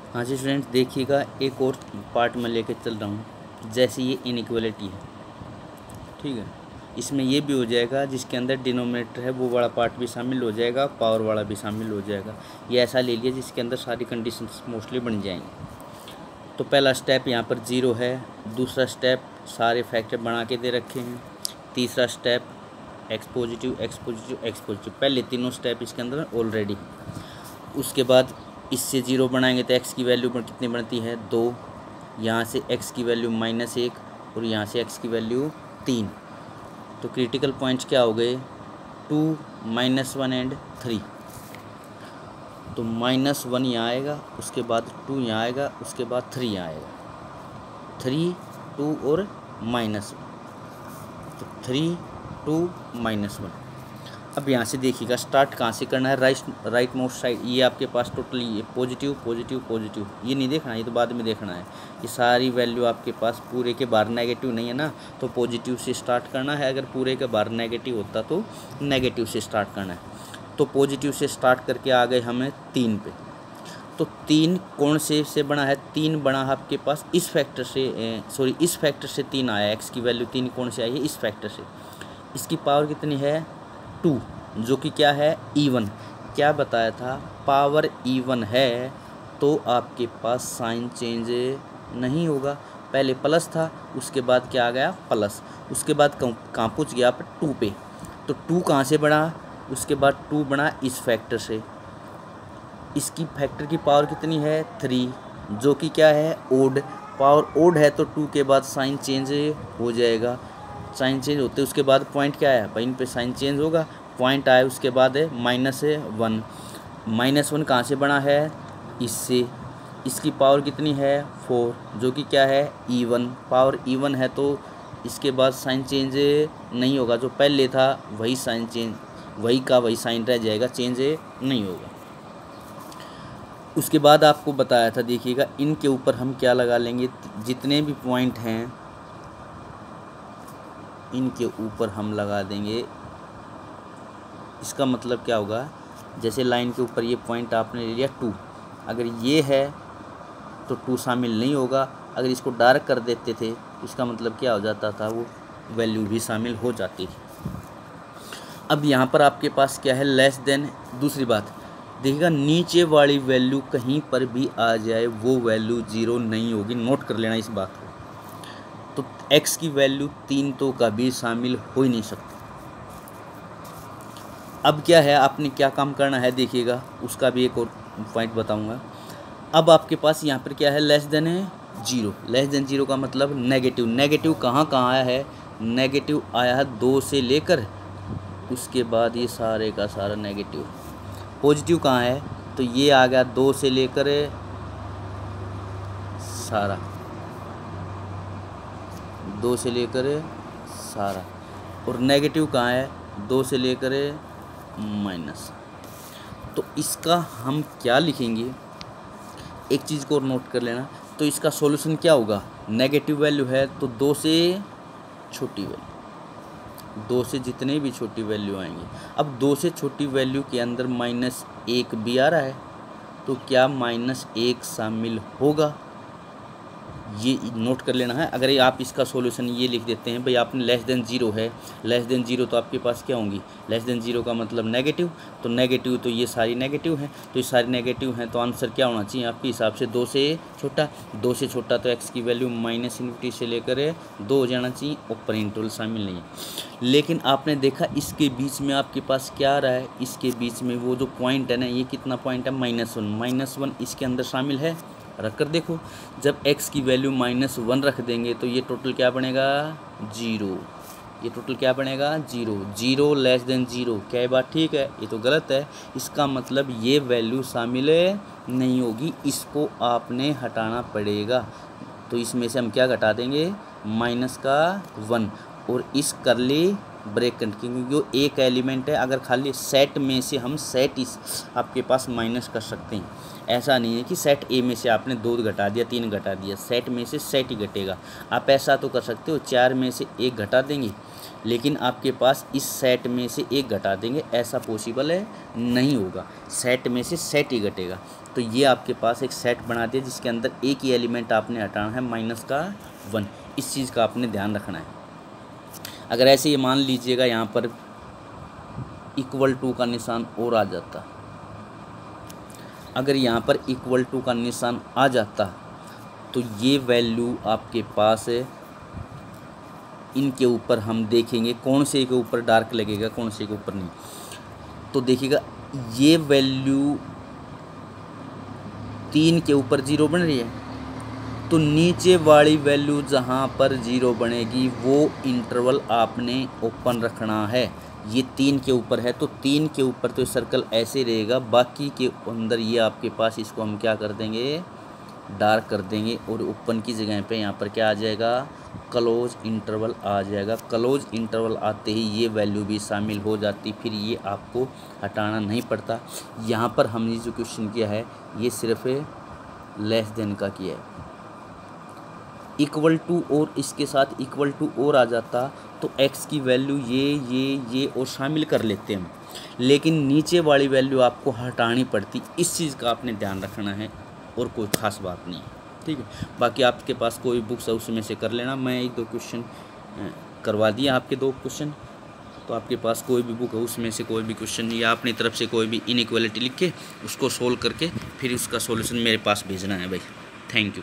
हाँ जी स्टूडेंट, देखिएगा एक और पार्ट में लेके चल रहा हूँ। जैसे ये इनइक्वलिटी है, ठीक है, इसमें ये भी हो जाएगा जिसके अंदर डिनोमिनेटर है वो वाला पार्ट भी शामिल हो जाएगा, पावर वाला भी शामिल हो जाएगा। ये ऐसा ले लिया जिसके अंदर सारी कंडीशंस मोस्टली बन जाएंगी। तो पहला स्टेप यहाँ पर 0 है, दूसरा स्टेप सारे फैक्टर बना के दे रखे हैं, तीसरा step x positive x positive x positive, पहले तीनों स्टेप इसके अंदर ऑलरेडी। उसके बाद इससे 0 बनाएंगे तो x की वैल्यू पर कितनी बनती है 2, यहाँ से x की वैल्यू -1 और यहाँ से x की वैल्यू 3। तो क्रिटिकल पॉइंट्स क्या हो गए 2, -1 एंड 3। तो -1 यहाँ आएगा, उसके बाद 2 यहाँ आएगा, उसके बाद 3 यहाँ आएगा। 3, 2 और -1, तो 3, 2, -1। अब यहाँ से देखिएगा स्टार्ट कहाँ से करना है, राइट मोस्ट साइड। ये आपके पास टोटली ये पॉजिटिव पॉजिटिव पॉजिटिव, ये नहीं देखना, ये तो बाद में देखना है। ये सारी वैल्यू आपके पास पूरे के बाहर नेगेटिव नहीं है ना, तो पॉजिटिव से स्टार्ट करना है। अगर पूरे के बाहर नेगेटिव होता तो नेगेटिव से स्टार्ट करना है। तो पॉजिटिव से स्टार्ट करके आ गए हमें 3 पे। तो 3 कौन से बना है, 3 बना है आपके पास इस फैक्टर से, सॉरी इस फैक्टर से 3 आया। एक्स की वैल्यू 3 कौन से आई है, इस फैक्टर से। इसकी पावर कितनी है 2, जो कि क्या है इवन। क्या बताया था, पावर इवन है तो आपके पास साइन चेंज नहीं होगा। पहले प्लस था, उसके बाद क्या आ गया प्लस, उसके बाद कहाँ पूछ गया आप 2 पे। तो 2 कहाँ से बना, उसके बाद 2 बना इस फैक्टर से। इसकी फैक्टर की पावर कितनी है 3, जो कि क्या है ओड। पावर ओड है तो 2 के बाद साइन चेंज हो जाएगा। साइन चेंज होते उसके बाद पॉइंट क्या है भाई, इन पे साइन चेंज होगा। पॉइंट आए उसके बाद है -1। -1 कहाँ से बना है इससे। इसकी पावर कितनी है 4, जो कि क्या है इवन। पावर इवन है तो इसके बाद साइन चेंज नहीं होगा, जो पहले था वही साइन चेंज, वही का वही साइन रह जाएगा, चेंज नहीं होगा। उसके बाद आपको बताया था, देखिएगा इनके ऊपर हम क्या लगा लेंगे, जितने भी पॉइंट हैं इनके ऊपर हम लगा देंगे। इसका मतलब क्या होगा, जैसे लाइन के ऊपर ये पॉइंट आपने ले लिया 2, अगर ये है तो 2 शामिल नहीं होगा। अगर इसको डार्क कर देते थे इसका मतलब क्या हो जाता था, वो वैल्यू भी शामिल हो जाती थी। अब यहाँ पर आपके पास क्या है लेस देन। दूसरी बात देखिएगा, नीचे वाली वैल्यू कहीं पर भी आ जाए वो वैल्यू 0 नहीं होगी, नोट कर लेना इस बात को। तो x की वैल्यू 3 तो कभी शामिल हो ही नहीं सकती। अब क्या है, आपने क्या काम करना है देखिएगा, उसका भी एक और पॉइंट बताऊंगा। अब आपके पास यहाँ पर क्या है लेस देन है 0। लेस देन 0 का मतलब नेगेटिव। नेगेटिव कहाँ कहाँ आया है, नेगेटिव आया है 2 से लेकर, उसके बाद ये सारे का सारा नेगेटिव। पॉजिटिव कहाँ है, तो ये आ गया 2 से लेकर सारा, 2 से लेकर सारा। और नेगेटिव कहाँ है, 2 से लेकर माइनस। तो इसका हम क्या लिखेंगे, एक चीज़ को और नोट कर लेना। तो इसका सॉल्यूशन क्या होगा, नेगेटिव वैल्यू है तो 2 से छोटी वैल्यू, 2 से जितने भी छोटी वैल्यू आएंगी। अब 2 से छोटी वैल्यू के अंदर -1 भी आ रहा है, तो क्या -1 शामिल होगा, ये नोट कर लेना है। अगर आप इसका सॉल्यूशन ये लिख देते हैं भाई, आपने लेस देन 0 है, लेस देन 0 तो आपके पास क्या होंगी, लेस देन 0 का मतलब नेगेटिव। तो नेगेटिव तो ये सारी नेगेटिव हैं, तो ये सारी नेगेटिव हैं, तो आंसर क्या होना चाहिए आपके हिसाब से 2 से छोटा। 2 से छोटा तो x की वैल्यू -∞ से लेकर 2 हो जाना चाहिए, ऊपर इंटरवल शामिल नहीं है। लेकिन आपने देखा इसके बीच में आपके पास क्या आ रहा है, इसके बीच में वो जो पॉइंट है ना, ये कितना पॉइंट है -1। -1 इसके अंदर शामिल है, रख कर देखो। जब x की वैल्यू -1 रख देंगे तो ये टोटल क्या बनेगा 0। ये टोटल क्या बनेगा 0। 0 लेस देन 0, क्या ये बात ठीक है, ये तो गलत है। इसका मतलब ये वैल्यू शामिल नहीं होगी, इसको आपने हटाना पड़ेगा। तो इसमें से हम क्या घटा देंगे -1 और इस करली ब्रैकेट, क्योंकि वो एक एलिमेंट है। अगर खाली सेट में से हम सेट इस आपके पास माइनस कर सकते हैं, ऐसा नहीं है कि सेट ए में से आपने 2 घटा दिया 3 घटा दिया, सेट में से सेट ही घटेगा। आप ऐसा तो कर सकते हो 4 में से 1 घटा देंगे, लेकिन आपके पास इस सेट में से एक घटा देंगे, ऐसा पॉसिबल है नहीं होगा, सेट में से सेट ही घटेगा। तो ये आपके पास एक सेट बना दिया जिसके अंदर एक ही एलिमेंट आपने हटाना है -1। इस चीज़ का आपने ध्यान रखना है। अगर ऐसे ये मान लीजिएगा यहाँ पर =, का निशान और आ जाता, अगर यहाँ पर =, का निशान आ जाता तो ये वैल्यू आपके पास है, इनके ऊपर हम देखेंगे कौन से के ऊपर डार्क लगेगा कौन से के ऊपर नहीं। तो देखिएगा ये वैल्यू 3 के ऊपर 0 बन रही है, तो नीचे वाली वैल्यू जहाँ पर 0 बनेगी वो इंटरवल आपने ओपन रखना है। ये 3 के ऊपर है तो 3 के ऊपर तो सर्कल ऐसे रहेगा, बाकी के अंदर ये आपके पास इसको हम क्या कर देंगे, डार्क कर देंगे, और ओपन की जगह पे यहाँ पर क्या आ जाएगा, क्लोज इंटरवल आ जाएगा। क्लोज इंटरवल आते ही ये वैल्यू भी शामिल हो जाती, फिर ये आपको हटाना नहीं पड़ता। यहाँ पर हमने जो क्वेश्चन किया है ये सिर्फ << का किया है, =, और इसके साथ =, और आ जाता तो x की वैल्यू ये और शामिल कर लेते हैं, लेकिन नीचे वाली वैल्यू आपको हटानी पड़ती। इस चीज़ का आपने ध्यान रखना है और कोई ख़ास बात नहीं, ठीक है। बाकी आपके पास कोई बुक्स है उसमें से कर लेना, मैं 1-2 क्वेश्चन करवा दिया आपके 2 क्वेश्चन, तो आपके पास कोई भी बुक है उसमें से कोई भी क्वेश्चन या अपनी तरफ से कोई भी इनइक्वालिटी लिख के उसको सोल्व करके फिर उसका सॉल्यूशन मेरे पास भेजना है भाई। Thank you.